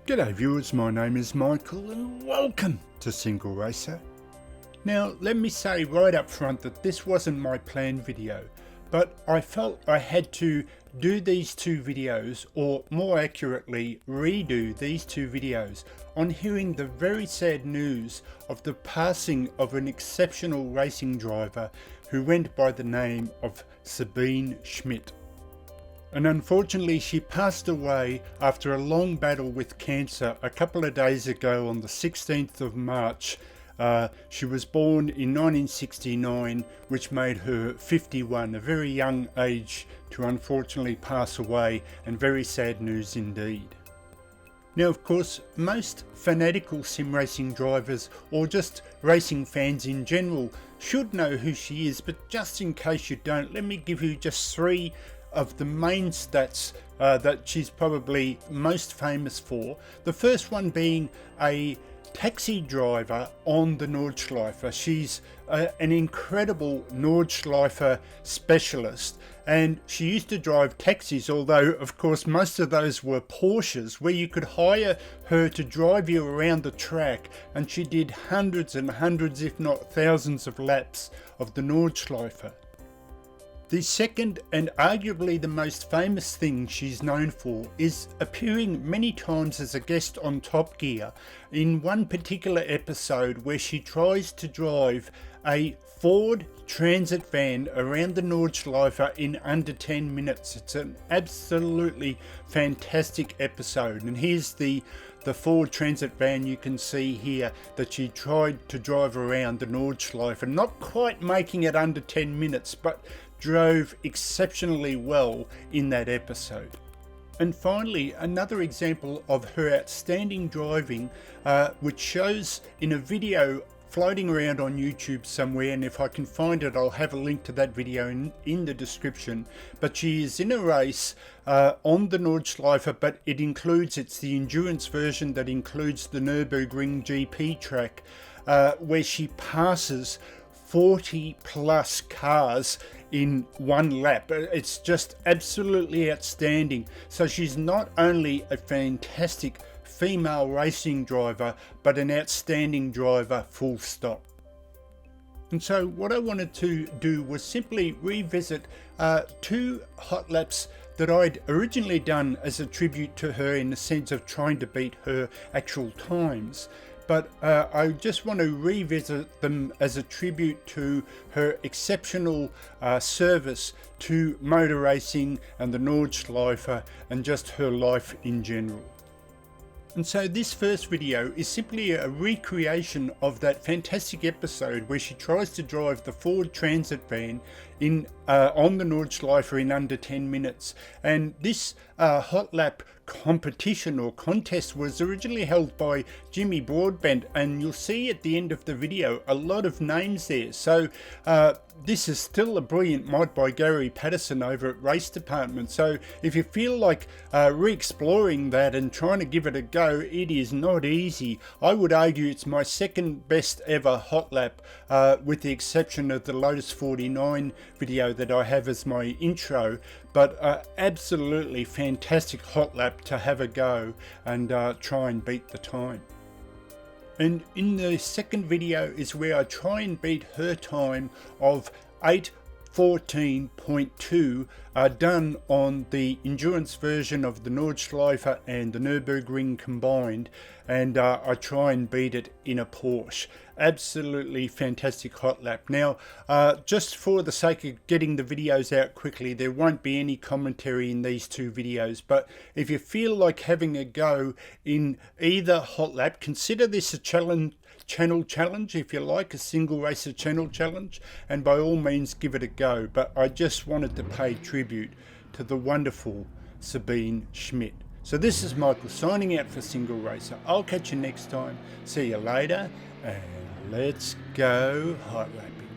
G'day viewers, my name is Michael and welcome to SingleRacer. Now let me say right up front that this wasn't my planned video, but I felt I had to do these two videos, or more accurately redo these two videos, on hearing the very sad news of the passing of an exceptional racing driver who went by the name of Sabine Schmitz. And unfortunately she passed away after a long battle with cancer a couple of days ago on the 16th of March. She was born in 1969, which made her 51, a very young age to unfortunately pass away, and very sad news indeed. Now of course, most fanatical sim racing drivers or just racing fans in general should know who she is, but just in case you don't, let me give you just three of the main stats that she's probably most famous for. The first one being a taxi driver on the Nordschleife. She's an incredible Nordschleife specialist, and she used to drive taxis, although of course most of those were Porsches, where you could hire her to drive you around the track, and she did hundreds and hundreds, if not thousands, of laps of the Nordschleife. The second and arguably the most famous thing she's known for is appearing many times as a guest on Top Gear, in one particular episode where she tries to drive a Ford Transit van around the Nordschleife in under 10 minutes. It's an absolutely fantastic episode, and here's the Ford Transit van you can see here that she tried to drive around the Nordschleife, and not quite making it under 10 minutes, but drove exceptionally well in that episode. And finally, another example of her outstanding driving, which shows in a video floating around on YouTube somewhere, and if I can find it I'll have a link to that video in the description. But she is in a race on the Nordschleife, but it's the endurance version that includes the Nürburgring GP track, where she passes 40 plus cars in one lap. It's just absolutely outstanding. So she's not only a fantastic female racing driver, but an outstanding driver, full stop. And so what I wanted to do was simply revisit two hot laps that I'd originally done as a tribute to her, in the sense of trying to beat her actual times. But I just want to revisit them as a tribute to her exceptional service to motor racing and the Nordschleife, and just her life in general. And so this first video is simply a recreation of that fantastic episode where she tries to drive the Ford Transit van on the Nordschleife in under 10 minutes. And this hot lap competition or contest was originally held by Jimmy Broadbent, and you'll see at the end of the video a lot of names there. So this is still a brilliant mod by Gary Patterson over at Race Department. So if you feel like re-exploring that and trying to give it a go, it is not easy. I would argue it's my second best ever hot lap, with the exception of the Lotus 49 video that I have as my intro. But absolutely fantastic hot lap to have a go and try and beat the time. And in the second video is where I try and beat her time of 8:14.2, done on the endurance version of the Nordschleife and the Nürburgring combined, and I try and beat it in a Porsche. Absolutely fantastic hot lap. Now just for the sake of getting the videos out quickly, there won't be any commentary in these two videos, but if you feel like having a go in either hot lap, consider this a channel challenge, if you like, a SingleRacer channel challenge, and by all means give it a go. But I just wanted to pay tribute to the wonderful Sabine Schmitz. So this is Michael signing out for SingleRacer. I'll catch you next time. See you later, and let's go hot lapping.